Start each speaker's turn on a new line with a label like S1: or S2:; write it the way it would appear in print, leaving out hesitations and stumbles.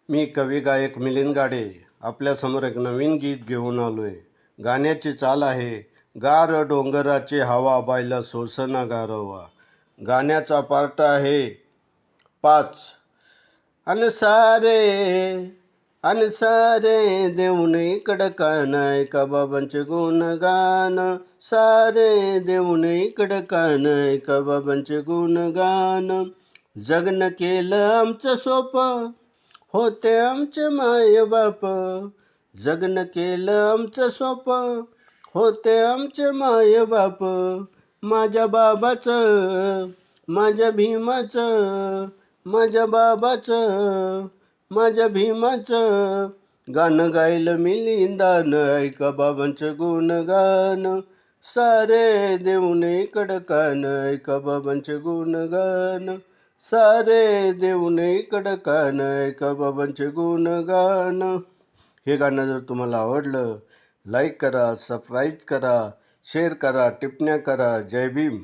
S1: मी कवी गायक मिलिंद गाडे आपल्यासमोर एक नवीन गीत घेऊन आलो आहे. गाण्याची चाल आहे, गार डोंगराची हवा बायला सोसना गारवा. गाण्याचा पार्ट आहे 5. अन सारे देऊन इकडं कानाय का बाबांचे गुणगान. सारे देऊन इकडं कानाय का बाबांचे गुणगान. जगन केलं आमचं सोपं, होते आमचे माय बाप. जगन केलं आमचं सोपं, होते आमचे माय बाप. माझ्या बाबाचं, माझ्या भीमाचं, माझ्या बाबाचं, माझ्या भीमाचं गाणं गायलं मिलिंदानं. ऐका बाबांचं गुणगान. सारे देऊन इकडं कान, ऐका बाबांचे गुणगान. सारे देऊन इकडं कान, ऐका बाबांचे गुणगान. हे गाणं जर तुम्हाला आवडलं, लाईक करा, सबस्क्राईब करा, शेअर करा, टिप्पण्या करा. जय भीम.